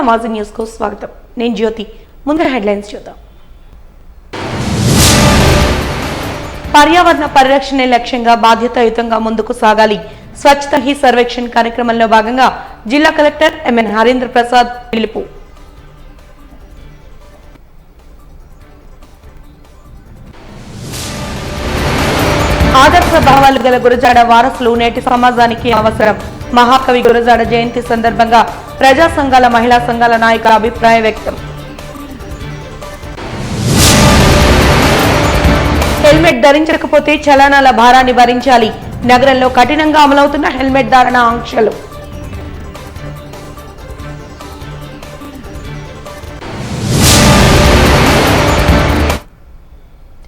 మాజీ న్యూస్ కు స్వాగతం. నేను జ్యోతి. ముందర హెడ్లైన్స్ చూద్దాం. పర్యావరణ పరిరక్షణ లక్ష్యంగా బాధ్యతాయుతంగా ముందుకు సాగాలి. స్వచ్ఛత హీ సర్వేక్షణ్ కార్యక్రమంలో భాగంగా జిల్లా కలెక్టర్ ఎంఎన్ హరేంద్ర ప్రసాద్ పిలుపు. ఆదర్శ భావాలు గల గురజాడ వారసులు నేటి సమాజానికి అవసరం. మహాకవి గురజాడ జయంతి సందర్భంగా ప్రజా సంఘాల మహిళా సంఘాల నాయకుల అభిప్రాయ వ్యక్తం. హెల్మెట్ ధరించకపోతే చలానాల భారాన్ని భరించాలి. నగరంలో కఠినంగా అమలవుతున్న హెల్మెట్ ధారణ ఆంక్షలు.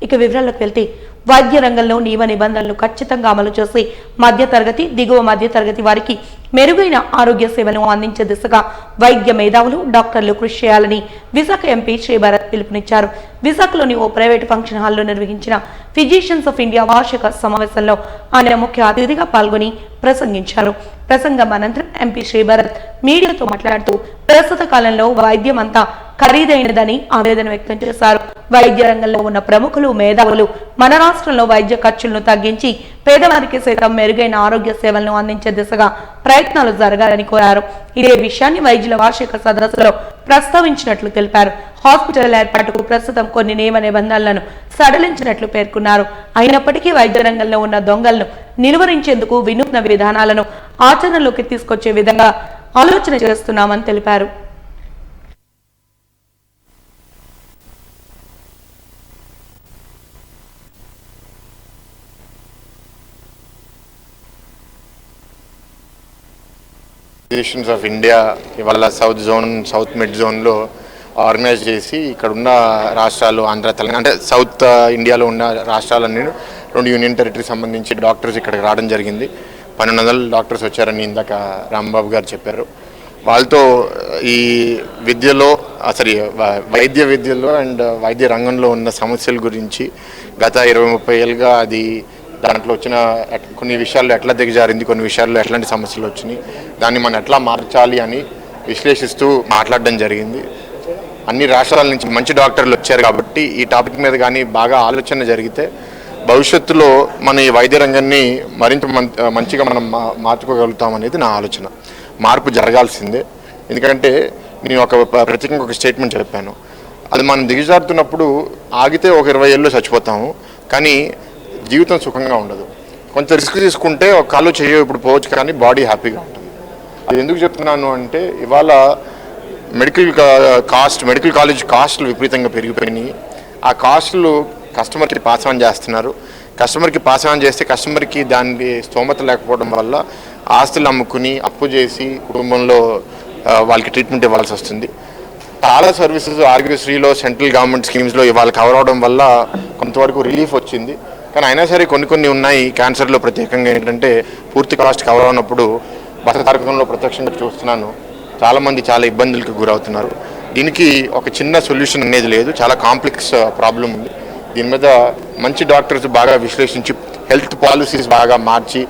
ఇక వివరాల్లోకి వెళ్తే వైద్య రంగంలో నియమ నిబంధనలు ఖచ్చితంగా అమలు చేసి మధ్యతరగతి దిగువ మధ్యతరగతి వారికి మెరుగైన ఆరోగ్య సేవలను అందించే దిశగా వైద్య మేధావులు డాక్టర్లు కృషి చేయాలని విశాఖ ఎంపీ శ్రీభరత్ పిలుపునిచ్చారు. విశాఖలోని ఓ ప్రైవేటు ఫంక్షన్ హాల్లో నిర్వహించిన ఫిజిషియన్స్ ఆఫ్ ఇండియా వార్షిక సమావేశంలో ఆయన ముఖ్య అతిథిగా పాల్గొని ప్రసంగించారు. ప్రసంగం అనంతరం ఎంపీ శ్రీభరత్ మీడియాతో మాట్లాడుతూ ప్రస్తుత కాలంలో వైద్యం అంతా ఖరీదైనదని ఆవేదన వ్యక్తం చేశారు. వైద్య రంగంలో ఉన్న ప్రముఖులు మేధావులు మన రాష్ట్రంలో వైద్య ఖర్చులను తగ్గించి పేదవారికి సైతం మెరుగైన ఆరోగ్య సేవలను అందించే దిశగా ప్రయత్నాలు జరగాలని కోరారు. ఇదే విషయాన్ని వైద్యుల వార్షిక సదస్సులో ప్రస్తావించినట్లు తెలిపారు. హాస్పిటల్ ఏర్పాటుకు ప్రస్తుతం కొన్ని నియమ నిబంధనలను సడలించినట్లు పేర్కొన్నారు. అయినప్పటికీ వైద్య రంగంలో ఉన్న దొంగలను నిలువరించేందుకు వినూత్న విధానాలను ఆచరణలోకి తీసుకొచ్చే విధంగా ఆలోచన చేస్తున్నామని తెలిపారు. ఫిజిషియన్స్ ఆఫ్ ఇండియా ఇవాళ సౌత్ మిడ్ జోన్లో ఆర్గనైజ్ చేసి ఇక్కడ ఉన్న రాష్ట్రాలు ఆంధ్ర తెలంగాణ అంటే సౌత్ ఇండియాలో ఉన్న రాష్ట్రాలన్నీ 2 యూనియన్ టెరిటరీ సంబంధించి డాక్టర్స్ ఇక్కడికి రావడం జరిగింది. 1200 డాక్టర్స్ వచ్చారని ఇందాక రాంబాబు గారు చెప్పారు. వాళ్ళతో ఈ విద్యలో వైద్య విద్యలో అండ్ వైద్య రంగంలో ఉన్న సమస్యల గురించి గత 20-30 ఏళ్ళుగా అది దాంట్లో వచ్చిన కొన్ని విషయాల్లో ఎట్లా దిగజారింది, కొన్ని విషయాల్లో ఎట్లాంటి సమస్యలు వచ్చినాయి, దాన్ని మనం ఎట్లా మార్చాలి అని విశ్లేషిస్తూ మాట్లాడడం జరిగింది. అన్ని రాష్ట్రాల నుంచి మంచి డాక్టర్లు వచ్చారు కాబట్టి ఈ టాపిక్ మీద కానీ బాగా ఆలోచన జరిగితే భవిష్యత్తులో మన ఈ వైద్య రంగాన్ని మరింత మంచిగా మనం మార్చుకోగలుగుతాం అనేది నా ఆలోచన. మార్పు జరగాల్సిందే. ఎందుకంటే నేను ప్రత్యేకంగా ఒక స్టేట్మెంట్ చెప్పాను. అది మనం దిగజారుతున్నప్పుడు ఆగితే ఒక 20 ఏళ్ళు చచ్చిపోతాము, కానీ జీవితం సుఖంగా ఉండదు. కొంచెం రిస్క్ తీసుకుంటే ఒక కాలు ఇప్పుడు పోవచ్చు, కానీ బాడీ హ్యాపీగా ఉంటుంది. అది ఎందుకు చెప్తున్నాను అంటే ఇవాళ మెడికల్ కాలేజ్ కాస్టులు విపరీతంగా పెరిగిపోయినాయి. ఆ కాస్టులు కస్టమర్కి పాస్ ఆన్ చేస్తున్నారు. కస్టమర్కి పాస్ ఆన్ చేస్తే కస్టమర్కి దానికి స్తోమత లేకపోవడం వల్ల ఆస్తులు అమ్ముకుని అప్పు చేసి కుటుంబంలో వాళ్ళకి ట్రీట్మెంట్ ఇవ్వాల్సి వస్తుంది. చాలా సర్వీసెస్ ఆరోగ్యశ్రీలో సెంట్రల్ గవర్నమెంట్ స్కీమ్స్లో ఇవాళ కవర్ అవడం వల్ల కొంతవరకు రిలీఫ్ వచ్చింది. కానీ అయినా సరే కొన్ని ఉన్నాయి. క్యాన్సర్లో ప్రత్యేకంగా ఏంటంటే పూర్తి కాస్ట్ కవర్ అవునప్పుడు బస తారకంలో ప్రత్యక్షంగా చూస్తున్నాను, చాలామంది చాలా ఇబ్బందులకు గురవుతున్నారు. దీనికి ఒక చిన్న సొల్యూషన్ అనేది లేదు, చాలా కాంప్లెక్స్ ప్రాబ్లం ఉంది. దీని మీద మంచి డాక్టర్స్ బాగా విశ్లేషించి హెల్త్ పాలసీస్ బాగా మార్చి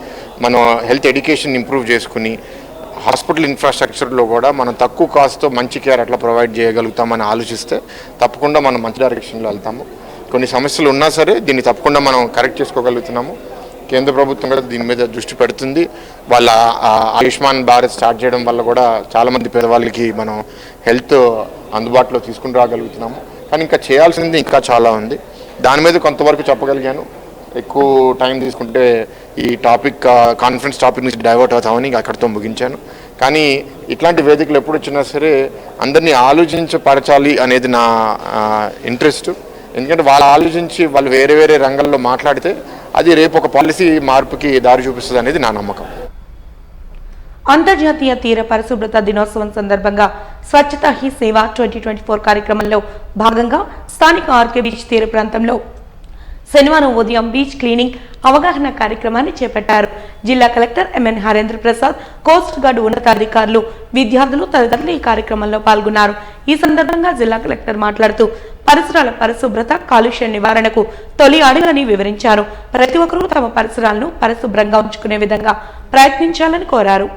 మనం హెల్త్ ఎడ్యుకేషన్ ఇంప్రూవ్ చేసుకుని హాస్పిటల్ ఇన్ఫ్రాస్ట్రక్చర్లో కూడా మనం తక్కువ కాస్ట్తో మంచి కేర్ అట్లా ప్రొవైడ్ చేయగలుగుతామని ఆలోచిస్తే తప్పకుండా మనం మంచి డైరెక్షన్లో వెళ్తాము. కొన్ని సమస్యలు ఉన్నా సరే దీన్ని తప్పకుండా మనం కరెక్ట్ చేసుకోగలుగుతున్నాము. కేంద్ర ప్రభుత్వం కూడా దీని మీద దృష్టి పెడుతుంది. వాళ్ళ ఆయుష్మాన్ భారత్ స్టార్ట్ చేయడం వల్ల కూడా చాలామంది పేదవాళ్ళకి మనం హెల్త్ అందుబాటులో తీసుకుని రాగలుగుతున్నాము. కానీ ఇంకా చేయాల్సింది ఇంకా చాలా ఉంది. దాని మీద కొంతవరకు చెప్పగలిగాను. ఎక్కువ టైం తీసుకుంటే ఈ కాన్ఫరెన్స్ టాపిక్ నుంచి డైవర్ట్ అవుతామని అక్కడితో ముగించాను. కానీ ఇట్లాంటి వేదికలు ఎప్పుడు వచ్చినా సరే అందరినీ ఆలోచించపరచాలి అనేది నా ఇంట్రెస్ట్. ఎందుకంటే వాళ్ళు ఆలోచించి వాళ్ళు వేరే వేరే రంగాల్లో మాట్లాడితే అది రేపు ఒక పాలసీ మార్పుకి దారి చూపిస్తుంది అనేది నా నమ్మకం. అంతర్జాతీయ తీర పరిశుభ్రత దినోత్సవం సందర్భంగా స్వచ్ఛత హీ సేవ 2024 కార్యక్రమంలో భాగంగా స్థానిక ఆర్కే బీచ్ తీర ప్రాంతంలో శనివారం ఉదయం బీచ్ క్లీనింగ్ అవగాహన కార్యక్రమాన్ని చేపట్టారు. జిల్లా collector MN Harendra Prasad, coast guard ఉన్నతాధికారులు, విద్యార్థులు తదితరులు ఈ కార్యక్రమంలో పాల్గొన్నారు. ఈ సందర్భంగా జిల్లా కలెక్టర్ మాట్లాడుతూ పరిసరాల పరిశుభ్రత కాలుష్య నివారణకు తొలి అడుగని వివరించారు. ప్రతి ఒక్కరూ తమ పరిసరాలను పరిశుభ్రంగా ఉంచుకునే విధంగా ప్రయత్నించాలని కోరారు.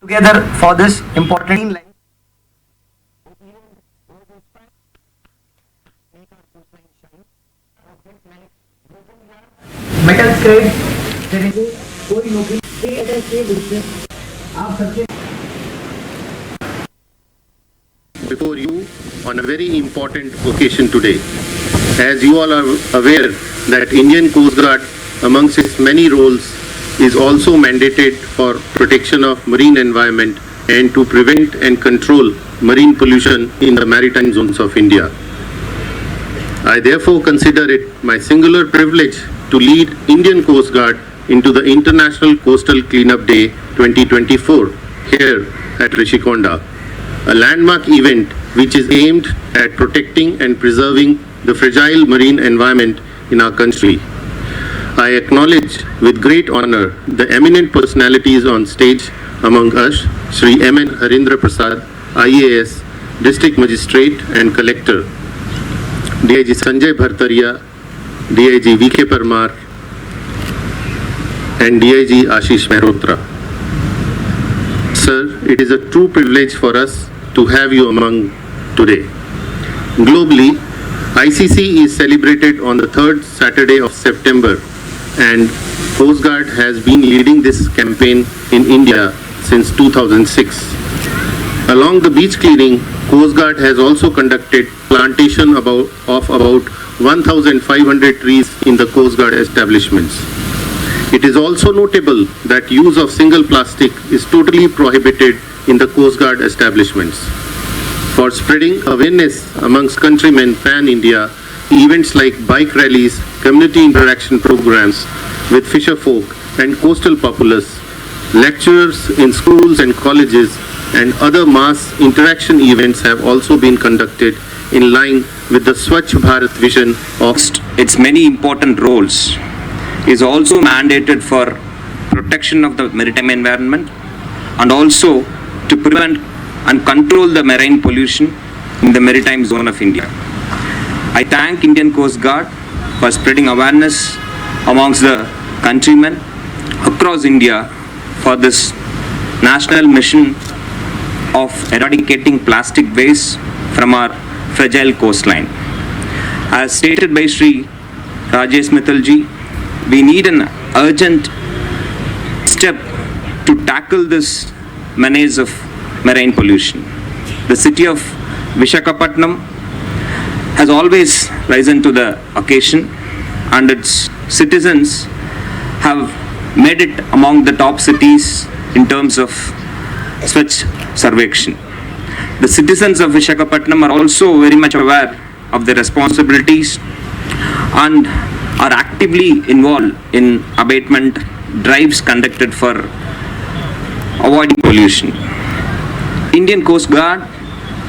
together for this important line. Metal scrap कोई नौकरी आप सबके before you on a very important occasion today. As you all are aware that Indian Coast Guard, amongst its many roles, is also mandated for protection of marine environment and to prevent and control marine pollution in the maritime zones of India. I therefore consider it my singular privilege to lead Indian Coast Guard into the International Coastal Cleanup Day 2024 here at Rishikonda, a landmark event which is aimed at protecting and preserving the fragile marine environment in our country. I acknowledge with great honor the eminent personalities on stage among us, Shri M.N. Harindra Prasad, IAS, District Magistrate and Collector, DIG Sanjay Bhartaria, DIG V.K. Parmar, and DIG Ashish Mehrotra. Sir, it is a true privilege for us to have you among today. Globally, ICC is celebrated on the third Saturday of September, and Coast Guard has been leading this campaign in India since 2006. Along the beach cleaning, Coast Guard has also conducted plantation of about 1,500 trees in the Coast Guard establishments. It is also notable that use of single plastic is totally prohibited in the Coast Guard establishments. For spreading awareness amongst countrymen pan-India, events like bike rallies, community interaction programs with fisher folk and coastal populace, lectures in schools and colleges, and other mass interaction events have also been conducted in line with the Swachh Bharat vision of its many important roles is also mandated for protection of the maritime environment and also to prevent and control the marine pollution in the maritime zone of India. I thank Indian Coast Guard for spreading awareness amongst the countrymen across India for this national mission of eradicating plastic waste from our fragile coastline. As stated by Shri Rajesh Mittalji, we need an urgent step to tackle this menace of marine pollution. The city of Visakhapatnam has always risen to the occasion, and its citizens have made it among the top cities in terms of Swachh Sarvekshan. The citizens of Visakhapatnam are also very much aware of their responsibilities and are actively involved in abatement drives conducted for avoiding pollution. Indian Coast Guard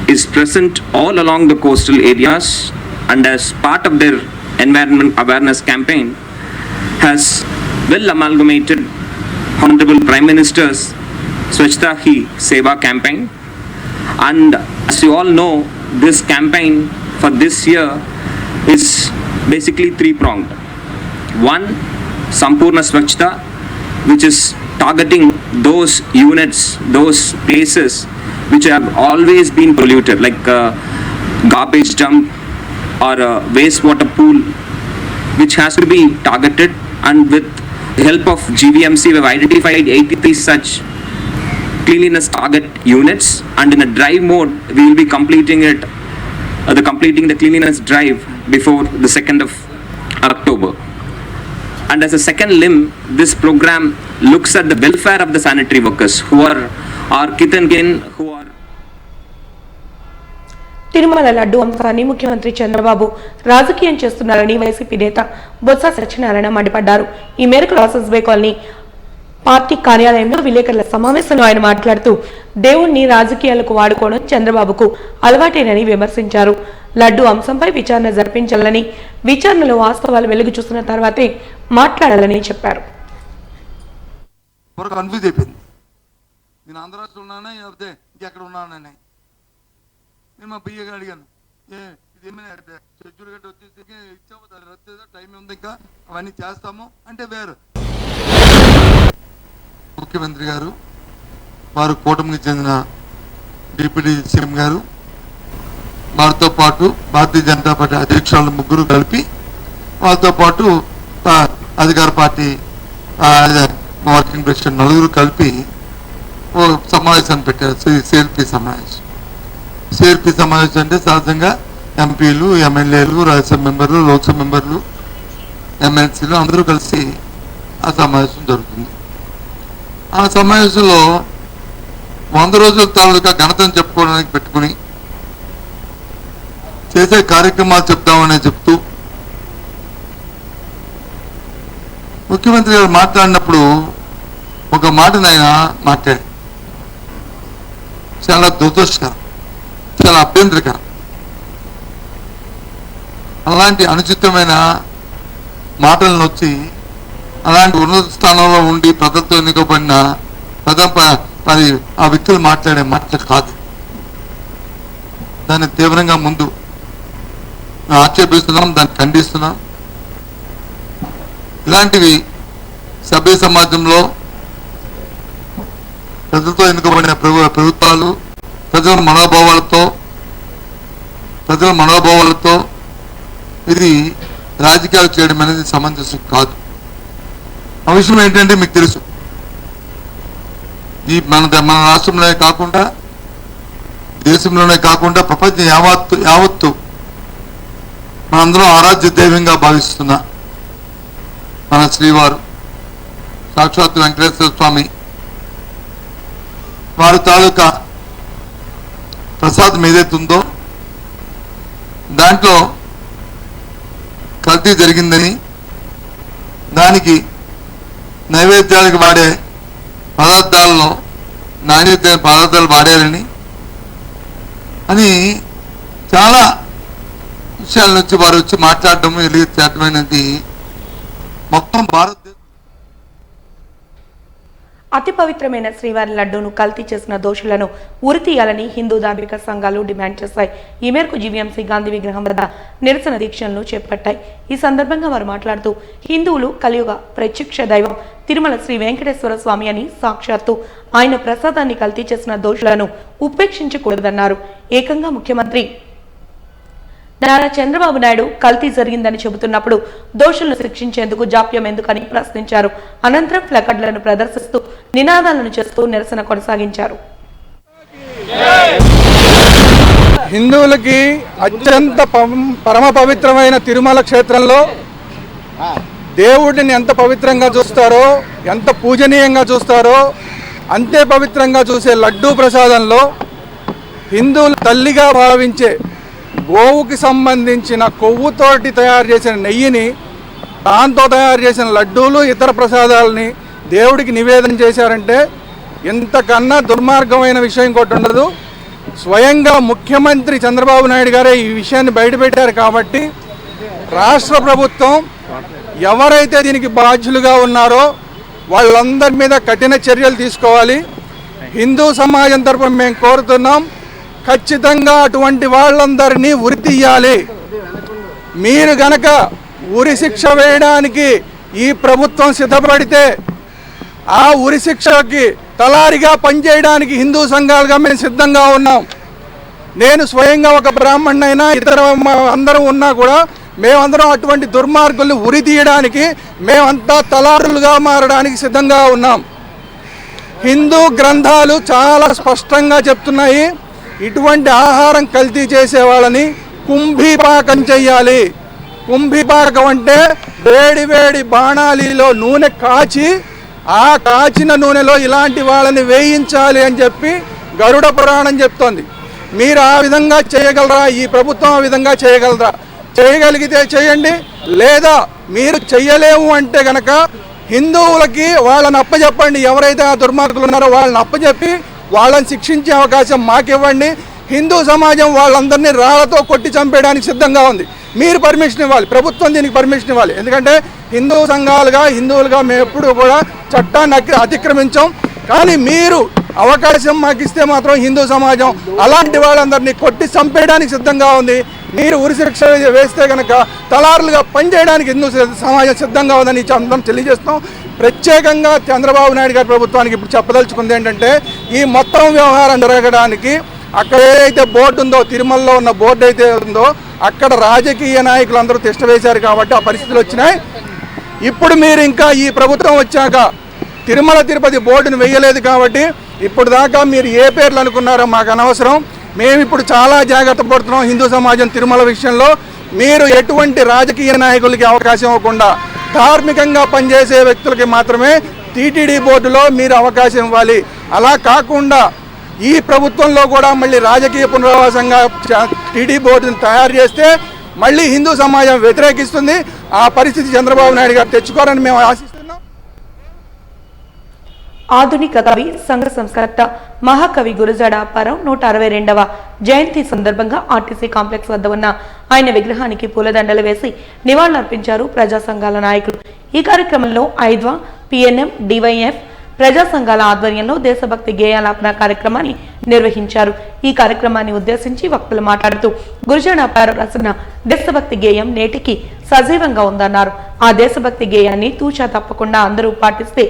is present all along the coastal areas, and as part of their environment awareness campaign has well amalgamated Honorable Prime Minister's Swachhta Hi Seva campaign. And as you all know, this campaign for this year is basically three-pronged. One, Sampurna Swachhta, which is targeting those units, those places which have always been polluted, like garbage dump or a wastewater pool, which has to be targeted. And with the help of GVMC, we have identified 83 such cleanliness target units, and in a drive mode, we will be completing the cleanliness drive before the 2nd of October. And as a second limb, this program looks at the welfare of the sanitary workers who are our kith and kin, who are Tirumala laddu అంశాన్ని ముఖ్యమంత్రి చంద్రబాబు రాజకీయం చేస్తున్నారని YCP నేత బొత్స సత్యనారాయణ మండిపడ్డారు. ఈ మేరకు లాసెన్స్ బే colony party కార్యాలయంలో విలేకరుల సమావేశంలో ఆయన మాట్లాడుతూ దేవుణ్ణి రాజకీయాలకు వాడుకోవడం చంద్రబాబుకు అలవాటేనని విమర్శించారు. లడ్డు అంశంపై విచారణ జరిపించాలని, విచారణలో వాస్తవాలు వెలుగు చూసిన తర్వాతే మాట్లాడాలని చెప్పారు. నేను మా పియ్యగా అడిగాను, ఇదేమైనా షెడ్యూల్ గట్ట వచ్చేసి ఇచ్చాము, దాని రద్దు టైం ఉంది, ఇంకా అవన్నీ చేస్తాము అంటే వేరు. ముఖ్యమంత్రి గారు వారు కూటమికి చెందిన డిప్యూటీ సీఎం గారు, వారితో పాటు భారతీయ జనతా పార్టీ అధ్యక్షులు ముగ్గురు కలిపి, వారితో పాటు అధికార పార్టీ వర్కింగ్ ప్రెసిడెంట్ నలుగురు కలిపి ఓ సమావేశాన్ని పెట్టారు. సిఎల్పి సమావేశం. సిఎల్పి సమావేశం అంటే సహజంగా ఎంపీలు, ఎమ్మెల్యేలు, రాజ్యసభ మెంబర్లు, లోక్సభ మెంబర్లు, ఎమ్మెల్సీలు అందరూ కలిసి ఆ సమావేశం జరుగుతుంది. ఆ సమావేశంలో 100 రోజుల తాలూకా ఘనతను చెప్పుకోవడానికి పెట్టుకుని చేసే కార్యక్రమాలు చెప్తామని చెప్తూ ముఖ్యమంత్రి గారు మాట్లాడినప్పుడు ఒక మాటను ఆయన మాట్లాడారు. చాలా దురదృష్టకరం, చాలా అభ్యంతరకరం. అలాంటి అనుచితమైన మాటలను వచ్చి అలాంటి ఉన్నత స్థానంలో ఉండి ప్రజలతో ఎన్నుకోబడిన మరి ఆ వ్యక్తులు మాట్లాడే మాటలు కాదు. దాన్ని తీవ్రంగా ముందు ఆక్షేపిస్తున్నాం, దాన్ని ఖండిస్తున్నాం. ఇలాంటివి సభ్య సమాజంలో ప్రజలతో ఎన్నుకోబడిన ప్రభుత్వాలు ప్రజల మనోభావాలతో ఇది రాజకీయాలు చేయడం అనేది సమంజసం కాదు. ఆ విషయం ఏంటంటే మీకు తెలుసు, ఈ మన రాష్ట్రంలోనే కాకుండా దేశంలోనే కాకుండా ప్రపంచం యావత్తు మనందరం ఆరాధ్య దైవంగా భావిస్తున్న మన శ్రీవారు సాక్షాత్ వెంకటేశ్వర స్వామి వారి తాలూకా ప్రసాదం ఏదైతే ఉందో దాంట్లో కల్తీ జరిగిందని, దానికి నైవేద్యాలకు వాడే పదార్థాలలో నాణ్యత పదార్థాలు వాడారని అని చాలా విషయాల నుంచి వారు వచ్చి మాట్లాడటం చేయటమైనది మొత్తం భారతదేశం. అతి పవిత్రమైన శ్రీవారి లడ్డూను కల్తీ చేసిన దోషులను ఉరి తీయాలని హిందూ ధార్మిక సంఘాలు డిమాండ్ చేశాయి. ఈ మేరకు జీవీఎంసీ గాంధీ విగ్రహం వద్ద నిరసన దీక్షలను చేపట్టాయి. ఈ సందర్భంగా వారు మాట్లాడుతూ హిందువులు కలియుగ ప్రత్యక్ష దైవం తిరుమల శ్రీ వెంకటేశ్వర స్వామి అని సాక్షాత్తు ఆయన ప్రసాదాన్ని కల్తీ చేసిన దోషులను ఉపేక్షించకూడదన్నారు. ఏకంగా ముఖ్యమంత్రి నారా చంద్రబాబు నాయుడు కల్తీ జరిగిందని చెబుతున్నప్పుడు దోషులను శిక్షించేందుకు జాప్యం ఎందుకని ప్రశ్నించారు. అనంతరం ప్లకార్డులను ప్రదర్శిస్తూ నినాదాలను చేస్తూ నిరసన కొనసాగించారు. హిందువులకి అత్యంత పరమ పవిత్రమైన తిరుమల క్షేత్రంలో దేవుడిని ఎంత పవిత్రంగా చూస్తారో, ఎంత పూజనీయంగా చూస్తారో అంతే పవిత్రంగా చూసే లడ్డూ ప్రసాదంలో హిందువులు తల్లిగా భావించే గోవుకి సంబంధించిన కొవ్వుతోటి తయారు చేసిన నెయ్యిని, దాంతో తయారు చేసిన లడ్డూలు, ఇతర ప్రసాదాలని దేవుడికి నివేదన చేశారంటే ఇంతకన్నా దుర్మార్గమైన విషయం ఇంకోటి ఉండదు. స్వయంగా ముఖ్యమంత్రి చంద్రబాబు నాయుడు గారే ఈ విషయాన్ని బయటపెట్టారు. కాబట్టి రాష్ట్ర ప్రభుత్వం ఎవరైతే దీనికి బాధ్యులుగా ఉన్నారో వాళ్ళందరి మీద కఠిన చర్యలు తీసుకోవాలి. హిందూ సమాజం తరపున మేము కోరుతున్నాం, ఖచ్చితంగా అటువంటి వాళ్ళందరినీ ఉరి తీయాలి. మీరు గనక ఉరి శిక్ష వేయడానికి ఈ ప్రభుత్వం సిద్ధపడితే ఆ ఉరి శిక్షకి తలారిగా పనిచేయడానికి హిందూ సంఘాలుగా మేము సిద్ధంగా ఉన్నాం. నేను స్వయంగా ఒక బ్రాహ్మణునైనా ఇతర అందరం ఉన్నా కూడా మేమందరం అటువంటి దుర్మార్గుల్ని ఉరి తీయడానికి మేమంతా తలారులుగా మారడానికి సిద్ధంగా ఉన్నాం. హిందూ గ్రంథాలు చాలా స్పష్టంగా చెప్తున్నాయి, ఇటువంటి ఆహారం కల్తీ చేసే వాళ్ళని కుంభీపాకం చెయ్యాలి. కుంభీపాకం అంటే వేడి బాణాలిలో నూనె కాచి ఆ కాచిన నూనెలో ఇలాంటి వాళ్ళని వేయించాలి అని చెప్పి గరుడ పురాణం చెప్తోంది. మీరు ఆ విధంగా చేయగలరా? ఈ ప్రభుత్వం ఆ విధంగా చేయగలరా? చేయగలిగితే చేయండి, లేదా మీరు చెయ్యలేము అంటే గనక హిందువులకి వాళ్ళని అప్పచెప్పండి. ఎవరైతే ఆ దుర్మార్గులు ఉన్నారో వాళ్ళని అప్పచెప్పి వాళ్ళని శిక్షించే అవకాశం మాకివ్వండి. హిందూ సమాజం వాళ్ళందరినీ రాళ్లతో కొట్టి చంపేయడానికి సిద్ధంగా ఉంది. మీరు పర్మిషన్ ఇవ్వాలి, ప్రభుత్వం దీనికి పర్మిషన్ ఇవ్వాలి. ఎందుకంటే హిందూ సంఘాలుగా, హిందువులుగా మేము ఎప్పుడూ కూడా చట్టాన్ని అతిక్రమించాం. కానీ మీరు అవకాశం మాకు ఇస్తే మాత్రం హిందూ సమాజం అలాంటి వాళ్ళందరినీ కొట్టి చంపేయడానికి సిద్ధంగా ఉంది. మీరు ఉరి శిక్ష వేస్తే కనుక తలారులుగా పనిచేయడానికి హిందూ సమాజం సిద్ధంగా ఉందని అందరం తెలియజేస్తాం. ప్రత్యేకంగా చంద్రబాబు నాయుడు గారి ప్రభుత్వానికి ఇప్పుడు చెప్పదలుచుకుంది ఏంటంటే, ఈ మొత్తం వ్యవహారం జరగడానికి అక్కడ ఏదైతే బోర్డు ఉందో, తిరుమలలో ఉన్న బోర్డు అయితే ఉందో, అక్కడ రాజకీయ నాయకులు అందరూ తిష్ట వేశారు కాబట్టి ఆ పరిస్థితులు వచ్చినాయి. ఇప్పుడు మీరు ఇంకా ఈ ప్రభుత్వం వచ్చాక తిరుమల తిరుపతి బోర్డును వేయలేదు కాబట్టి ఇప్పుడు దాకా మీరు ఏ పేర్లు అనుకున్నారో మాకు అనవసరం. మేము ఇప్పుడు చాలా జాగ్రత్త పడుతున్నాం హిందూ సమాజం తిరుమల విషయంలో. మీరు ఎటువంటి రాజకీయ నాయకులకి అవకాశం ఇవ్వకుండా ధార్మికంగా పనిచేసే వ్యక్తులకి మాత్రమే టీటీడీ బోర్డులో మీరు అవకాశం ఇవ్వాలి. అలా కాకుండా ఈ ప్రభుత్వంలో కూడా మళ్ళీ రాజకీయ పునరావాసంగా టీటీడీ బోర్డును తయారు చేస్తే మళ్ళీ హిందూ సమాజం వ్యతిరేకిస్తుంది. ఆ పరిస్థితి చంద్రబాబు నాయుడు గారు తెచ్చుకోవాలని మేము ఆశిస్తున్నాం. ఆధునిక కవి, సంఘ సంస్కర్త, మహాకవి గురజాడ అప్పారావు 162వ జయంతి సందర్భంగా ఆర్టీసీ కాంప్లెక్స్ వద్ద ఉన్న ఆయన విగ్రహానికి పూలదండలు వేసి నివాళులర్పించారు ప్రజా సంఘాల నాయకులు. ఈ కార్యక్రమంలో ఐద్వా, పిఎన్ఎం, డివైఎఫ్ ప్రజా సంఘాల ఆధ్వర్యంలో దేశభక్తి గేయాలాపన కార్యక్రమాన్ని నిర్వహించారు. ఈ కార్యక్రమాన్ని ఉద్దేశించి వక్తలు మాట్లాడుతూ గురజాడ అప్పారావు రాసిన దేశభక్తి గేయం నేటికి సజీవంగా ఉందన్నారు. ఆ దేశభక్తి గేయాన్ని తూచా తప్పకుండా అందరూ పాటిస్తే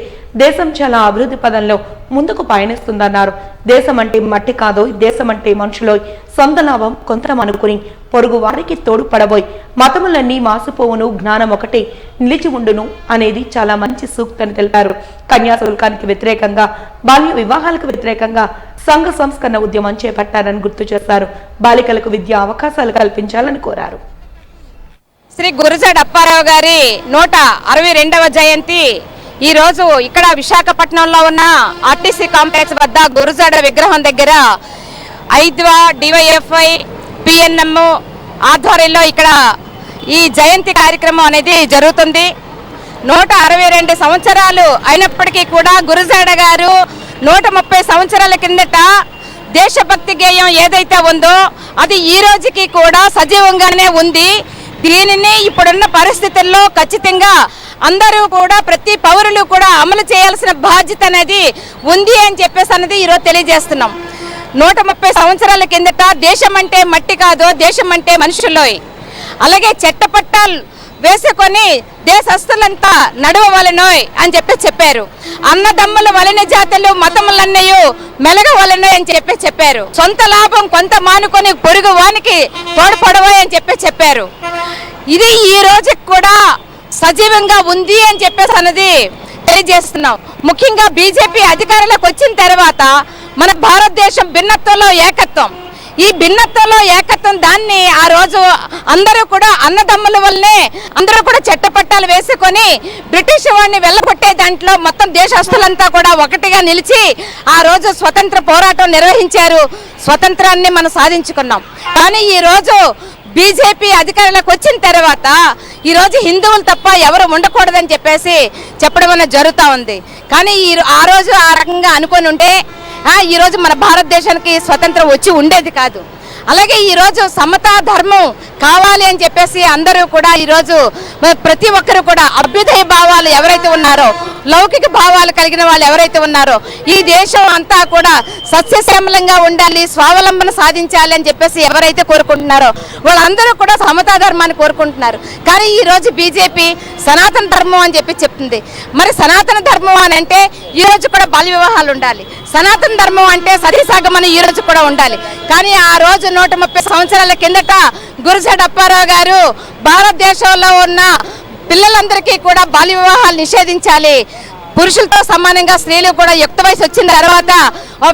దేశం చాలా అభివృద్ధి పదంలో ముందుకు పయనిస్తుందన్నారు. దేశం అంటే మట్టి కాదోయ్, దేశం అంటే మనుషులోయ్, సొంత లాభం కొంత అనుకుని పొరుగు వారికి తోడుపడబోయ్, మతములన్నీ మాసిపోవును, జ్ఞానం ఒకటే నిలిచి ఉండును అనేది చాలా మంచి సూక్తని తెలిపారు. కన్యాశుల్కానికి వ్యతిరేకంగా, బాల్య వివాహాలకు వ్యతిరేకంగా సంఘ సంస్కరణ ఉద్యమం చేపట్టారని గుర్తు చేశారు. బాలికలకు విద్యా అవకాశాలు కల్పించాలని కోరారు. శ్రీ గురజాడ అప్పారావు గారి 162వ జయంతి ఈ రోజు ఇక్కడ విశాఖపట్నంలో ఉన్న ఆర్టీసీ కాంప్లెక్స్ వద్ద గురజాడ విగ్రహం దగ్గర ఐద్వా, డివైఎఫ్ఐ, పిఎన్ఎం ఆధ్వర్యంలో ఇక్కడ ఈ జయంతి కార్యక్రమం అనేది జరుగుతుంది. 162 సంవత్సరాలు అయినప్పటికీ కూడా గురజాడ గారు 130 సంవత్సరాల కిందట దేశభక్తి గేయం ఏదైతే ఉందో అది ఈ రోజుకి కూడా సజీవంగానే ఉంది. దీనిని ఇప్పుడున్న పరిస్థితుల్లో ఖచ్చితంగా అందరూ కూడా, ప్రతి పౌరులు కూడా అమలు చేయాల్సిన బాధ్యత అనేది ఉంది అని చెప్పేసి అన్నది ఈరోజు తెలియజేస్తున్నాం. 130 సంవత్సరాల కిందట దేశం అంటే మట్టి కాదు, దేశం అంటే మనుషులోయ్, అలాగే చెట్టపట్టాలు వేసుకొని దేశస్తులంతా నడవవలెనోయ్ అని చెప్పారు. అన్నదమ్ముల వలన జాతులు మతములన్నయు మెలగవలెనోయ్ అని చెప్పారు. సొంత లాభం కొంత మానుకొని పొరుగు వానికి తోడ్పడవోయ్ అని చెప్పారు. ఇది ఈ రోజుకి కూడా సజీవంగా ఉంది అని చెప్పేసి అన్నది తెలియజేస్తున్నాం. ముఖ్యంగా బీజేపీ అధికారంలోకి వచ్చిన తర్వాత మన భారతదేశం భిన్నత్వంలో ఏకత్వం, ఈ భిన్నత్వంలో ఏకత్వం దాన్ని ఆ రోజు అందరూ కూడా అన్నదమ్ముల వల్లనే అందరూ కూడా చట్టపట్టాలు వేసుకొని బ్రిటిష్ వాడిని వెళ్ళగొట్టే దాంట్లో మొత్తం దేశస్తులంతా కూడా ఒకటిగా నిలిచి ఆ రోజు స్వతంత్ర పోరాటం నిర్వహించారు. స్వతంత్రాన్ని మనం సాధించుకున్నాం. కానీ ఈ రోజు బీజేపీ అధికారంలోకి వచ్చిన తర్వాత ఈరోజు హిందువులు తప్ప ఎవరు ఉండకూడదని చెప్పేసి చెప్పడం అనేది జరుగుతూ ఉంది. కానీ ఆ రోజు ఆ రకంగా అనుకొని ఉంటే ఈరోజు మన భారతదేశానికి స్వతంత్రం వచ్చి ఉండేది కాదు. అలాగే ఈరోజు సమతా ధర్మం కావాలి అని చెప్పేసి అందరూ కూడా ఈరోజు ప్రతి ఒక్కరు కూడా అభ్యుదయ భావాలు ఎవరైతే ఉన్నారో, లౌకిక భావాలు కలిగిన వాళ్ళు ఎవరైతే ఉన్నారో, ఈ దేశం అంతా కూడా సస్యశ్యామలంగా ఉండాలి, స్వావలంబన సాధించాలి అని చెప్పేసి ఎవరైతే కోరుకుంటున్నారో వాళ్ళందరూ కూడా సమతా ధర్మాన్ని కోరుకుంటున్నారు. కానీ ఈరోజు బీజేపీ సనాతన ధర్మం అని చెప్తుంది. మరి సనాతన ధర్మం అని అంటే ఈరోజు కూడా బాల్య వివాహాలు ఉండాలి. సనాతన ధర్మం అంటే సతీసాగమని ఈ రోజు కూడా ఉండాలి. కానీ ఆ రోజు 130 సంవత్సరాల కిందట గురజాడ అప్పారావు గారు భారతదేశంలో ఉన్న పిల్లలందరికీ కూడా బాల్య వివాహాలు నిషేధించాలి, పురుషులతో సమానంగా స్త్రీలు కూడా యుక్త వయసు వచ్చిన తర్వాత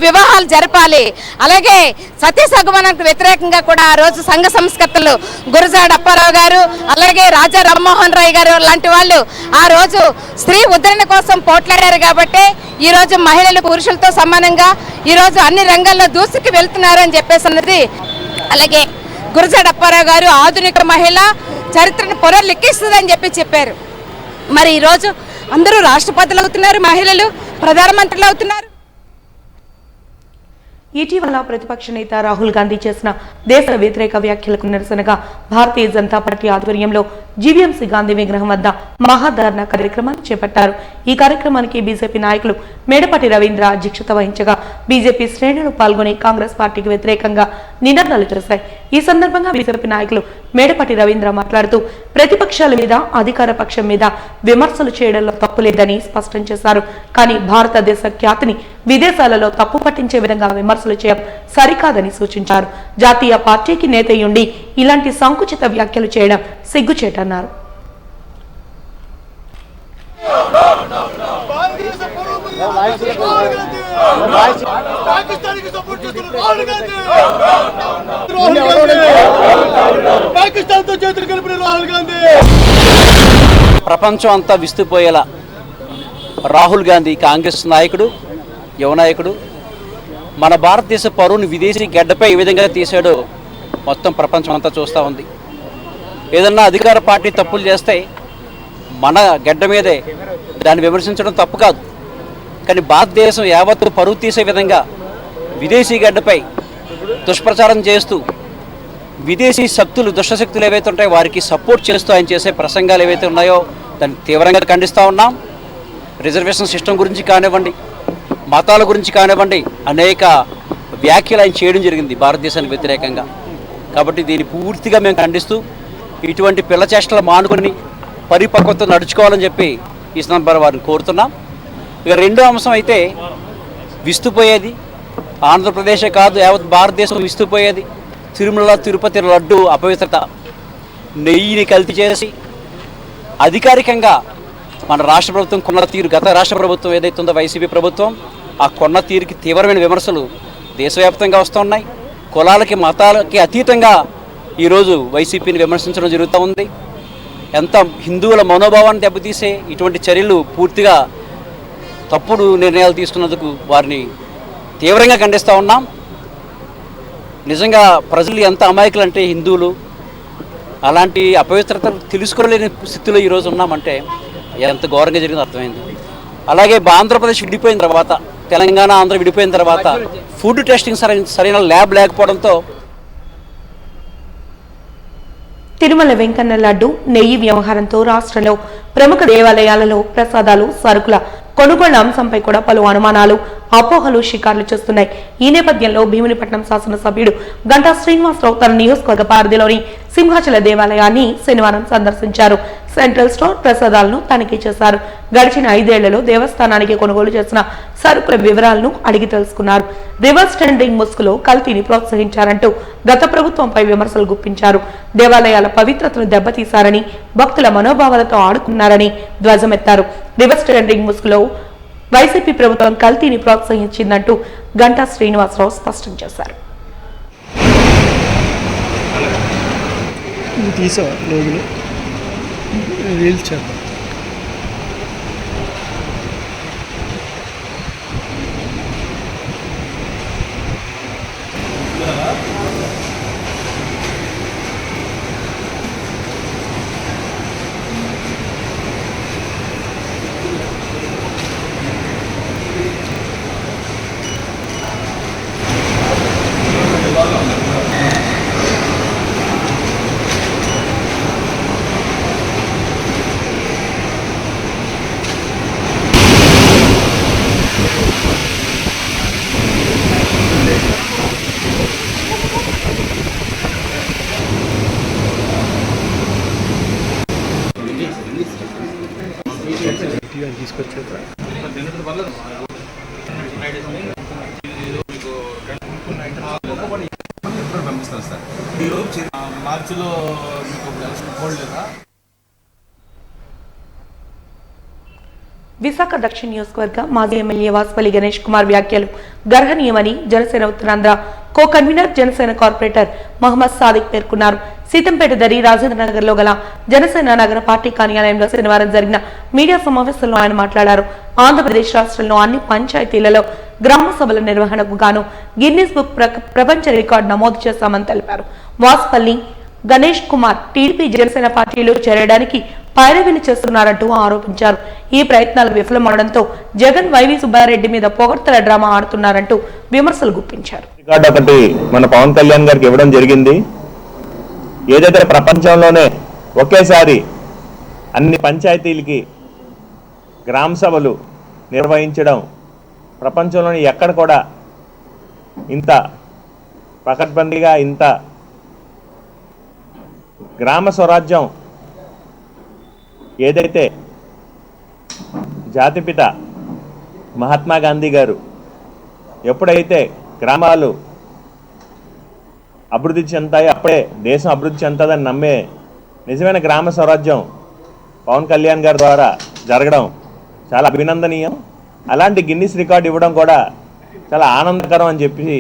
వివాహాలు జరపాలి, అలాగే సతీ సగమనానికి వ్యతిరేకంగా కూడా ఆ రోజు సంఘ సంస్కర్తలు గురజాడ అప్పారావు గారు, అలాగే రాజా రామ్మోహన్ రాయ్ గారు లాంటి వాళ్ళు ఆ రోజు స్త్రీ ఉద్ధరణ కోసం పోట్లాడారు. కాబట్టి ఈ రోజు మహిళలు పురుషులతో సమానంగా ఈ రోజు అన్ని రంగాల్లో దూసుకు వెళ్తున్నారు అని చెప్పేసి అన్నది. అలాగే గురజాడ అప్పారావు గారు ఆధునిక మహిళ చరిత్రను పునర్లిఖిస్తుందని చెప్పారు. మరి ఈరోజు అందరూ రాష్ట్రపతులు అవుతున్నారు, మహిళలు ప్రధానమంత్రులు అవుతున్నారు. ఇటీవల ప్రతిపక్ష నేత రాహుల్ గాంధీ చేసిన దేశ వ్యతిరేక వ్యాఖ్యలకు నిరసనగా భారతీయ జనతా పార్టీ ఆధ్వర్యంలో జీవీఎంసీ గాంధీ విగ్రహం వద్ద మహాధర్నా కార్యక్రమాన్ని చేపట్టారు. ఈ కార్యక్రమానికి బీజేపీ నాయకులు మేడపాటి రవీంద్ర అధ్యక్షత వహించగా బీజేపీ శ్రేణులు పాల్గొని కాంగ్రెస్ పార్టీకి వ్యతిరేకంగా నినాదాలు చేశాయి. ఈ సందర్భంగా బీజేపీ నాయకులు మేడపాటి రవీంద్ర మాట్లాడుతూ ప్రతిపక్షాల మీద అధికార పక్షం మీద విమర్శలు చేయడంలో తప్పు లేదని స్పష్టం చేశారు. కానీ భారతదేశ ఖ్యాతిని విదేశాలలో తప్పు పట్టించే విధంగా విమర్శలు చేయడం సరికాదని సూచించారు. జాతీయ పార్టీకి నేతయుండి ఇలాంటి సంకుచిత వ్యాఖ్యలు చేయడం సిగ్గుచేటన్నారు. ప్రపంచం అంతా విస్తుపోయేలా రాహుల్ గాంధీ కాంగ్రెస్ నాయకుడు, యువ నాయకుడు, మన భారతదేశ పరువును విదేశీ గడ్డపై ఏ విధంగా తీశాడో మొత్తం ప్రపంచం అంతా చూస్తూ ఉంది. ఏదన్నా అధికార పార్టీ తప్పులు చేస్తే మన గడ్డ మీదే దాన్ని విమర్శించడం తప్పు కాదు. కానీ భారతదేశం యావత్తు పరువు తీసే విధంగా విదేశీ గడ్డపై దుష్ప్రచారం చేస్తూ విదేశీ శక్తులు, దుష్టశక్తులు ఏవైతే ఉంటాయో వారికి సపోర్ట్ చేస్తూ ఆయన చేసే ప్రసంగాలు ఏవైతే ఉన్నాయో దాన్ని తీవ్రంగా ఖండిస్తూ ఉన్నాం. రిజర్వేషన్ సిస్టమ్ గురించి కానివ్వండి, మతాల గురించి కానివ్వండి, అనేక వ్యాఖ్యలు ఆయన చేయడం జరిగింది భారతదేశానికి వ్యతిరేకంగా. కాబట్టి దీన్ని పూర్తిగా మేము ఖండిస్తూ ఇటువంటి పిల్ల చేష్టలు మానుకొని పరిపక్వత నడుచుకోవాలని చెప్పి ఈ సందర్భంగా వారిని కోరుతున్నాం. ఇక రెండో అంశం అయితే విస్తుపోయేది ఆంధ్రప్రదేశే కాదు యావత్ భారతదేశం విస్తుపోయేది తిరుమల తిరుపతి లడ్డు అపవిత్రత, నెయ్యిని కల్తీ చేసి అధికారికంగా మన రాష్ట్ర ప్రభుత్వం కొన్న తీరు, గత రాష్ట్ర ప్రభుత్వం ఏదైతే ఉందో వైసీపీ ప్రభుత్వం, ఆ కొన్న తీరుకి తీవ్రమైన విమర్శలు దేశవ్యాప్తంగా వస్తున్నాయి. కులాలకి మతాలకి అతీతంగా ఈరోజు వైసీపీని విమర్శించడం జరుగుతూ ఉంది. ఎంత హిందువుల మనోభావాన్ని దెబ్బతీసే ఇటువంటి చర్యలు పూర్తిగా తప్పుడు నిర్ణయాలు తీసుకున్నందుకు వారిని తీవ్రంగా ఖండిస్తూ ఉన్నాం. నిజంగా ప్రజలు ఎంత అమాయకులు అంటే హిందువులు అలాంటి అపవిత్రత తెలుసుకోలేని స్థితిలో ఈరోజు ఉన్నామంటే ఎంత ఘోరంగా జరిగిందో అర్థమైంది. అలాగే ఆంధ్రప్రదేశ్ విడిపోయిన తర్వాత, తెలంగాణ ఆంధ్ర విడిపోయిన తర్వాత ఫుడ్ టెస్టింగ్ సరైన ల్యాబ్ లేకపోవడంతో తిరుమల వెంకన్న లడ్డు నెయ్యి వ్యవహారంతో రాష్ట్రంలో ప్రముఖ దేవాలయాలలో ప్రసాదాలు, సరుకుల కొనుగోళ్ల అంశంపై కూడా పలు అనుమానాలు, అపోహలు షికార్లు చేస్తున్నాయి. ఈ నేపథ్యంలో భీమునిపట్నం శాసనసభ్యుడు గంటా శ్రీనివాసరావు తన నియోజకవర్గ పరిధిలోని సింహాచల దేవాలయాన్ని శనివారం సందర్శించారు. సెంట్రల్ స్టోర్ ప్రసాదాలను తనిఖీ చేశారు. గడిచిన 5 ఏళ్లలో దేవస్థానానికి కొనుగోలు చేసిన సరుకుల వివరాలను అడిగి తెలుసుకున్నారు. రివర్స్ టెండరింగ్ ముసుగులో కల్తీని ప్రోత్సహించారంటూ గత ప్రభుత్వంపై విమర్శలు గుప్పించారు. దేవాలయాల పవిత్రతను దెబ్బతీశారని, భక్తుల మనోభావాలతో ఆడుకున్నారని ధ్వజమెత్తారు. రివర్స్ టెండరింగ్ ముసుగులో వైసీపీ ప్రభుత్వం కల్తీని ప్రోత్సహించిందంటూ గంటా శ్రీనివాసరావు స్పష్టం చేశారు. మార్చిలో విశాఖ దక్షిణ నియోజకవర్గ మాజీ ఎమ్మెల్యే వాసుపల్లి గణేష్ కుమార్ వ్యాఖ్యలు గర్హనీయమని Janasena Uttarandhra co convener Janasena corporator Mohammed Sadiq పేర్కొన్నారు. సీతంపేట దరి రాజేంద్రనగర్ లో గల జనసేన నగర పార్టీ కార్యాలయంలో శనివారం జరిగిన మీడియా సమావేశంలో ఆయన మాట్లాడారు. ఆంధ్రప్రదేశ్ రాష్ట్రంలో అన్ని పంచాయతీలలో గ్రామ సభల నిర్వహణకు గాను గిన్నీస్ బుక్ ప్రపంచ రికార్డు నమోదు చేశామని తెలిపారు. వాసుపల్లి గణేష్ కుమార్ టీడీపీ జనసేన పార్టీలో చేరడానికి పైరవీలు చేస్తున్నారంటూ ఆరోపించారు. ఈ ప్రయత్నాలు విఫలమవడంతో జగన్ వైవి సుబ్బారెడ్డి మీద పొగడ్తల డ్రామా ఆడుతున్నారంటూ విమర్శలు గుప్పించారు. ఒకటి మన పవన్ కళ్యాణ్ గారికి ఇవ్వడం జరిగింది. ఏదైతే ప్రపంచంలోనే ఒకేసారి అన్ని పంచాయతీలకి గ్రామ సభలు నిర్వహించడం ప్రపంచంలోని ఎక్కడ కూడా ఇంత పకడ్బందీగా ఇంత గ్రామ స్వరాజ్యం ఏదైతే జాతిపిత మహాత్మా గాంధీ గారు ఎప్పుడైతే గ్రామాలు అభివృద్ధి చెందుతాయో అప్పుడే దేశం అభివృద్ధి చెందుతుందని నమ్మే నిజమైన గ్రామ స్వరాజ్యం పవన్ కళ్యాణ్ గారి ద్వారా జరగడం చాలా అభినందనీయం. అలాంటి గిన్నిస్ రికార్డు ఇవ్వడం కూడా చాలా ఆనందకరం అని చెప్పి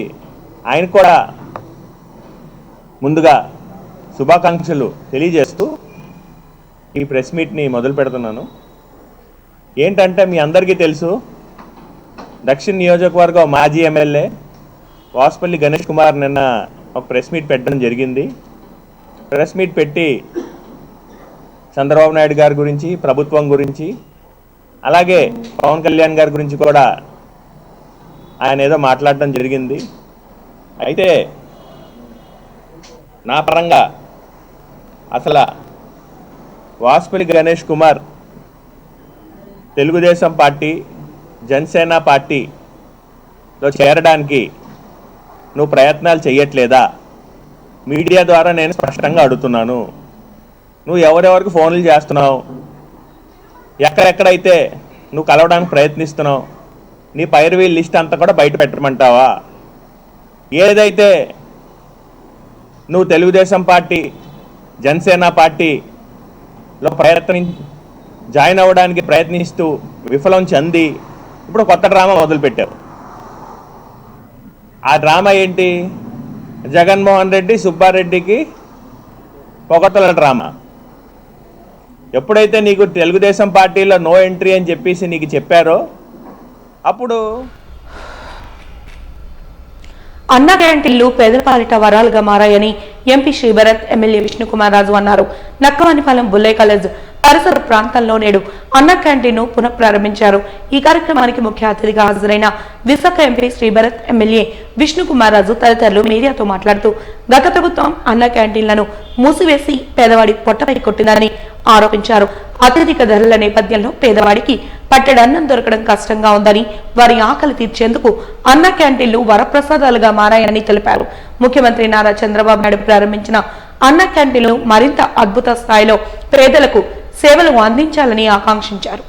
ఆయన కూడా ముందుగా శుభాకాంక్షలు తెలియజేస్తూ ఈ ప్రెస్ మీట్ని మొదలు పెడుతున్నాను. ఏంటంటే మీ అందరికీ తెలుసు, దక్షిణ నియోజకవర్గం మాజీ ఎమ్మెల్యే వాసుపల్లి గణేష్ కుమార్ నిన్న ఒక ప్రెస్ మీట్ పెట్టడం జరిగింది. ప్రెస్ మీట్ పెట్టి చంద్రబాబు నాయుడు గారి గురించి, ప్రభుత్వం గురించి, అలాగే పవన్ కళ్యాణ్ గారి గురించి కూడా ఆయన ఏదో మాట్లాడడం జరిగింది. అయితే నా పరంగా అసలు వాసుపల్లి గణేష్ కుమార్ తెలుగుదేశం పార్టీ, జనసేన పార్టీలో చేరడానికి నువ్వు ప్రయత్నాలు చేయట్లేదా? మీడియా ద్వారా నేను స్పష్టంగా అడుగుతున్నాను. నువ్వు ఎవరెవరికి ఫోన్లు చేస్తున్నావు, ఎక్కడెక్కడైతే నువ్వు కలవడానికి ప్రయత్నిస్తున్నావు, నీ పైరవీ లిస్ట్ అంతా కూడా బయట పెట్టమంటావా? ఏదైతే నువ్వు తెలుగుదేశం పార్టీ, జనసేన పార్టీలో జాయిన్ అవ్వడానికి ప్రయత్నిస్తూ విఫలం చెంది ఇప్పుడు కొత్త డ్రామా మొదలుపెట్టారు. ఆ డ్రామా ఏంటి? జగన్మోహన్ రెడ్డి, సుబ్బారెడ్డికి పొగట్టల డ్రామా. ఎప్పుడైతే నీకు తెలుగుదేశం పార్టీలో నో ఎంట్రీ అని చెప్పేసి నీకు చెప్పారో అప్పుడు అన్నా క్యాంటీన్లు పేదల పాలిట వరాలుగా మారాయని ఎంపీ శ్రీభరత్, ఎమ్మెల్యే విష్ణుకుమార్ రాజు అన్నారు. నక్కవానిపాలెం బుల్లయ్య కాలేజ్ పరిసర ప్రాంతాల్లో నేడు అన్నా క్యాంటీన్ను పునఃప్రారంభించారు. ఈ కార్యక్రమానికి ముఖ్య అతిథిగా హాజరైన విశాఖ ఎంపీ శ్రీభరత్, ఎమ్మెల్యే విష్ణుకుమార్ రాజు తదితరులు మీడియాతో మాట్లాడుతూ గత ప్రభుత్వం అన్నా క్యాంటీన్లను మూసివేసి పేదవాడి పొట్టపై కొట్టిందని ఆరోపించారు. అత్యధిక ధరల నేపథ్యంలో పేదవాడికి పట్టెడన్నం దొరకడం కష్టంగా ఉందని, వారి ఆకలి తీర్చేందుకు అన్న క్యాంటీన్లు వరప్రసాదాలుగా మారాయని తెలిపారు. ముఖ్యమంత్రి నారా చంద్రబాబు నాయుడు ప్రారంభించిన అన్న క్యాంటీన్లు మరింత అద్భుత స్థాయిలో పేదలకు సేవలు అందించాలని ఆకాంక్షించారు.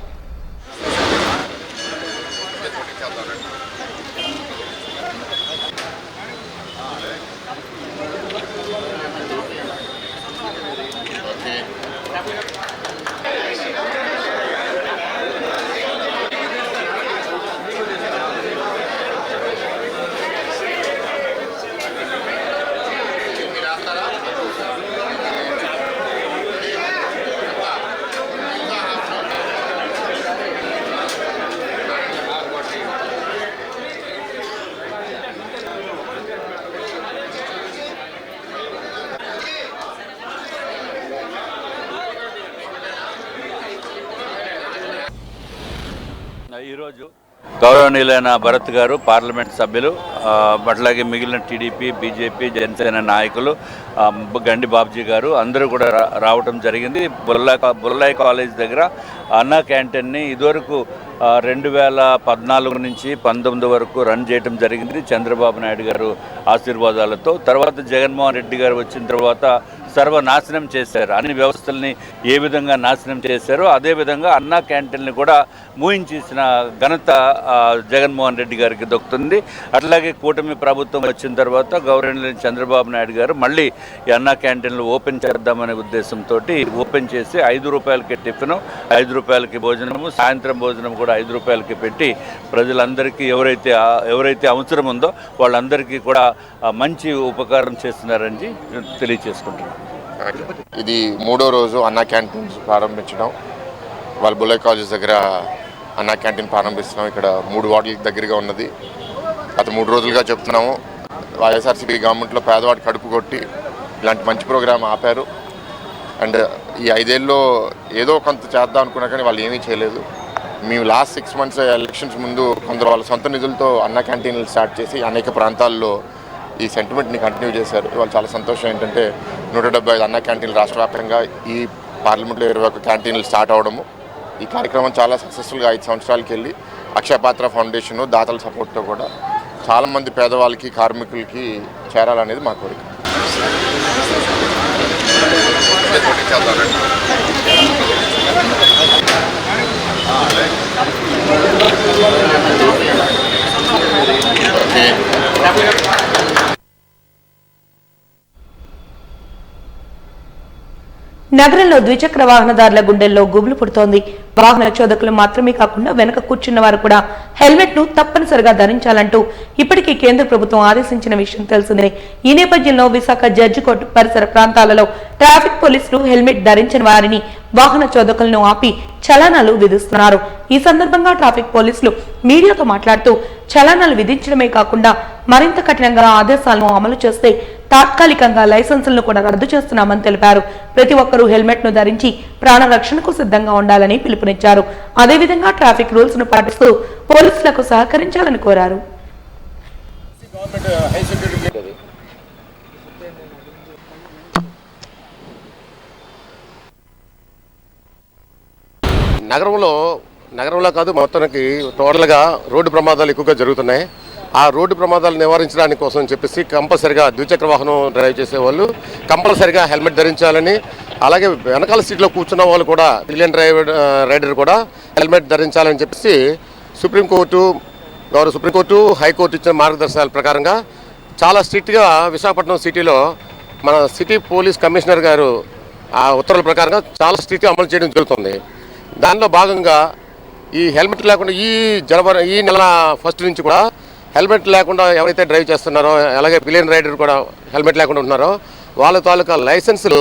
ఈరోజు గౌరవనీయులైన భరత్ గారు, పార్లమెంట్ సభ్యులు, అట్లాగే మిగిలిన టీడీపీ, బీజేపీ, జనసేన నాయకులు, గండి బాబ్జీ గారు అందరూ కూడా రావటం జరిగింది. బుల్లయ్య కాలేజ్ దగ్గర అన్నా క్యాంటీన్ని ఇదివరకు 2014 నుంచి 19 వరకు రన్ చేయడం జరిగింది చంద్రబాబు నాయుడు గారు ఆశీర్వాదాలతో. తర్వాత జగన్మోహన్ రెడ్డి గారు వచ్చిన తర్వాత సర్వనాశనం చేశారు. అన్ని వ్యవస్థల్ని ఏ విధంగా నాశనం చేశారో అదేవిధంగా అన్నా క్యాంటీన్ని కూడా మూయించేసిన ఘనత జగన్మోహన్ రెడ్డి గారికి దక్కుతుంది. అట్లాగే కూటమి ప్రభుత్వం వచ్చిన తర్వాత గౌరవనీయులైన చంద్రబాబు నాయుడు గారు మళ్ళీ ఈ అన్నా క్యాంటీన్లు ఓపెన్ చేద్దామనే ఉద్దేశంతో ఓపెన్ చేసి 5 రూపాయలకి టిఫిన్, 5 రూపాయలకి భోజనము, సాయంత్రం భోజనం కూడా 5 రూపాయలకి పెట్టి ప్రజలందరికీ ఎవరైతే అవసరం ఉందో వాళ్ళందరికీ కూడా మంచి ఉపకారం చేస్తున్నారని తెలియజేసుకుంటున్నాను. ఇది 3వ రోజు అన్నా క్యాంటీన్స్ ప్రారంభించడం. వాళ్ళ బుల్లయ్య కాలేజ్ దగ్గర అన్నా క్యాంటీన్ ప్రారంభిస్తున్నాం. ఇక్కడ 3 వార్డులకు దగ్గరగా ఉన్నది. గత 3 రోజులుగా చెప్తున్నాము, వైఎస్ఆర్సీపీ గవర్నమెంట్లో పేదవాడి కడుపు కొట్టి ఇలాంటి మంచి ప్రోగ్రాం ఆపారు. అండ్ ఈ 5 ఏళ్ళలో ఏదో కొంత చేద్దాం అనుకున్నా కానీ వాళ్ళు ఏమీ చేయలేదు. మేము లాస్ట్ 6 months ఎలక్షన్స్ ముందు కొందరు వాళ్ళ సొంత నిధులతో అన్నా క్యాంటీన్లు స్టార్ట్ చేసి అనేక ప్రాంతాల్లో ఈ సెంటిమెంట్ని కంటిన్యూ చేశారు. ఇవాళ చాలా సంతోషం ఏంటంటే 175 అన్నా క్యాంటీన్లు రాష్ట్ర వ్యాప్తంగా ఈ పార్లమెంట్లో 21 క్యాంటీన్లు స్టార్ట్ అవడము, ఈ కార్యక్రమం చాలా సక్సెస్ఫుల్గా 5 సంవత్సరాలకి వెళ్ళి అక్షయపాత్ర ఫౌండేషన్ దాతల సపోర్ట్తో కూడా చాలామంది పేదవాళ్ళకి కార్మికులకి చేరాలనేది మా కోరిక. నగరంలో ద్విచక్ర వాహనదారుల గుండెల్లో గుబులు పుడుతోంది. వాహన చోదకులు మాత్రమే కాకుండా వెనక కూర్చున్న వారు కూడా హెల్మెట్ ను తప్పనిసరిగా ధరించాలంటూ ఇప్పటికే కేంద్ర ప్రభుత్వం ఆదేశించిన విషయం తెలిసిందే. ఈ నేపథ్యంలో విశాఖ జడ్జి కోర్టు పరిసర ప్రాంతాలలో ట్రాఫిక్ పోలీసులు హెల్మెట్ ధరించిన వారిని వాహన చోదకులను ఆపి చలానాలు విధిస్తున్నారు. ఈ సందర్భంగా ట్రాఫిక్ పోలీసులు మీడియాతో మాట్లాడుతూ చలానాలు విధించడమే కాకుండా మరింత కఠినంగా ఆదేశాలను అమలు చేస్తే తాత్కాలికంగా లైసెన్సులను కూడా రద్దు చేస్తున్నామని తెలిపారు. ప్రతి ఒక్కరూ హెల్మెట్ ను ధరించి ప్రాణ రక్షణకు సిద్ధంగా ఉండాలని పిలుపునిచ్చారు. అదేవిధంగా ట్రాఫిక్ రూల్స్ ను పాటిస్తూ పోలీసులకు సహకరించాలని కోరారు. నగరంలో కాదు, మొత్తానికి టోటల్గా రోడ్డు ప్రమాదాలు ఎక్కువగా జరుగుతున్నాయి. ఆ రోడ్డు ప్రమాదాలు నివారించడానికి కోసం చెప్పేసి కంపల్సరిగా ద్విచక్ర వాహనం డ్రైవ్ చేసే వాళ్ళు కంపల్సరిగా హెల్మెట్ ధరించాలని, అలాగే వెనకాల సీట్లో కూర్చున్న వాళ్ళు కూడా పిలియన్ రైడర్ కూడా హెల్మెట్ ధరించాలని చెప్పేసి సుప్రీంకోర్టు హైకోర్టు ఇచ్చిన మార్గదర్శకాల ప్రకారంగా చాలా స్ట్రిక్ట్గా విశాఖపట్నం సిటీలో మన సిటీ పోలీస్ కమిషనర్ గారు ఆ ఉత్తర్వుల ప్రకారంగా చాలా స్ట్రిక్ట్గా అమలు చేయడం జరుగుతుంది. దానిలో భాగంగా ఈ హెల్మెట్ లేకుండా ఈ నెల ఫస్ట్ నుంచి కూడా హెల్మెట్ లేకుండా ఎవరైతే డ్రైవ్ చేస్తున్నారో, అలాగే పిలియన్ రైడర్ కూడా హెల్మెట్ లేకుండా ఉంటున్నారో వాళ్ళ తాలూకా లైసెన్సులు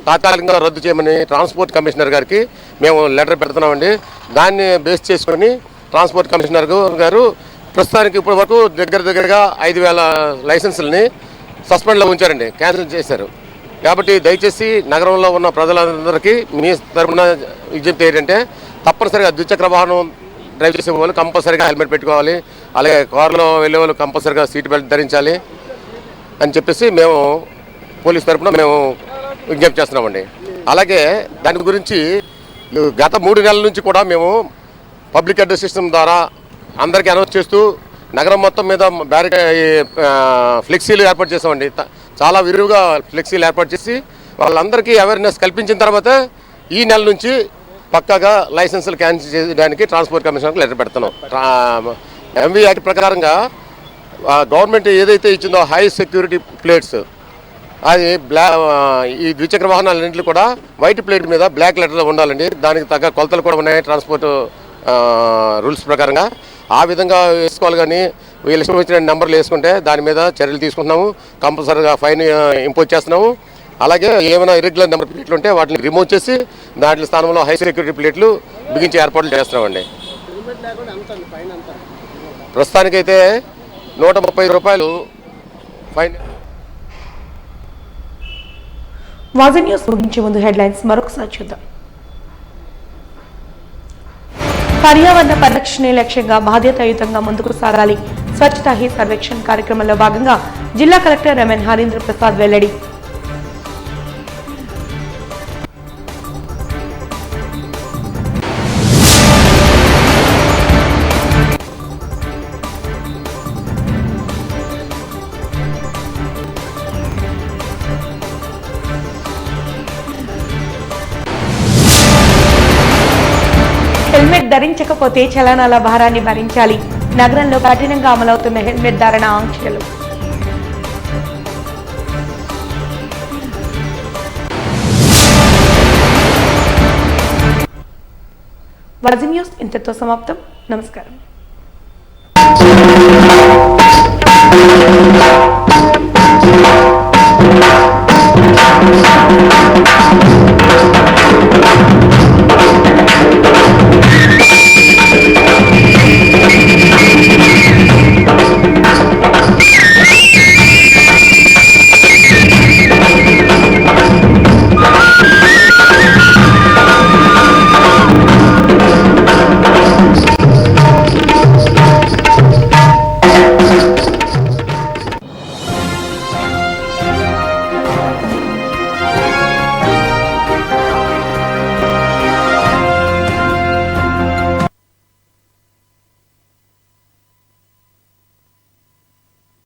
తాత్కాలికంగా రద్దు చేయమని ట్రాన్స్పోర్ట్ కమిషనర్ గారికి మేము లెటర్ పెడుతున్నామండి. దాన్ని బేస్ చేసుకొని ట్రాన్స్పోర్ట్ కమిషనర్ గారు ప్రస్తుతానికి ఇప్పటి వరకు దగ్గరగా 5,000 లైసెన్సులని సస్పెండ్లో ఉంచారండి, క్యాన్సిల్ చేశారు. కాబట్టి దయచేసి నగరంలో ఉన్న ప్రజలందరికీ మీ తరఫున విజ్ఞప్తి ఏంటంటే తప్పనిసరిగా ద్విచక్ర వాహనం డ్రైవ్ చేసే వాళ్ళు కంపల్సరీగా హెల్మెట్ పెట్టుకోవాలి, అలాగే కారులో వెళ్ళే వాళ్ళు కంపల్సరీగా సీట్ బెల్ట్ ధరించాలి అని చెప్పేసి మేము పోలీస్ తరఫున మేము విజ్ఞప్తి చేస్తున్నామండి. అలాగే దాని గురించి గత 3 నెలల నుంచి కూడా మేము పబ్లిక్ అడ్రస్ సిస్టమ్ ద్వారా అందరికీ అనౌన్స్ చేస్తూ నగరం మొత్తం మీద ఫ్లెక్సీలు ఏర్పాటు చేసామండి. చాలా విరివిగా ఫ్లెక్సీలు ఏర్పాటు చేసి వాళ్ళందరికీ అవేర్నెస్ కల్పించిన తర్వాత ఈ నెల నుంచి పక్కాగా లైసెన్సులు క్యాన్సిల్ చేయడానికి ట్రాన్స్పోర్ట్ కమిషనర్కి లెటర్ పెడుతున్నాం. ఎంవీ యాక్ట్ ప్రకారంగా గవర్నమెంట్ ఏదైతే ఇచ్చిందో హై సెక్యూరిటీ ప్లేట్స్, అది ఈ ద్విచక్ర వాహనాలన్నింటిలో కూడా వైట్ ప్లేట్ మీద బ్లాక్ లెటర్లో ఉండాలండి. దానికి తగ్గ కొలతలు కూడా ఉన్నాయి ట్రాన్స్పోర్ట్ రూల్స్ ప్రకారంగా. ఆ విధంగా వేసుకోవాలి. కానీ వీళ్ళు ఇష్టం వచ్చిన నెంబర్లు వేసుకుంటే దాని మీద చర్యలు తీసుకుంటున్నాము, కంపల్సరీగా ఫైన్ ఇంపోజ్ చేస్తున్నాము. అలాగే ఏమైనా ఇర్రెగ్యులర్ నెంబర్ ప్లేట్లు ఉంటే వాటిని రిమూవ్ చేసి దాంట్లో స్థానంలో హై సెక్యూరిటీ ప్లేట్లు బిగించే ఏర్పాట్లు చేస్తున్నామండి. ప్రస్తుతానికైతే ₹130 ఫైన్. వాజీ న్యూస్ ముగించే ముందు హెడ్లైన్స్ మరొకసారి చూద్దాం. పర్యావరణ పరిరక్షణే లక్ష్యంగా బాధ్యతాయుతంగా ముందుకు సాగాలి. స్వచ్ఛతా హీ సర్వేక్షణ కార్యక్రమంలో భాగంగా జిల్లా కలెక్టర్ ఎంఎన్ హరీంద్ర ప్రసాద్ వెల్లడి. హెల్మెట్ ధరించకపోతే చలనాల భారాన్ని భరించాలి. నగరంలో కఠినంగా అమలవుతున్న హెల్మెట్ ధారణ ఆంక్షలు. వాజీ న్యూస్ ఇంతటితో సమాప్తం. నమస్కారం.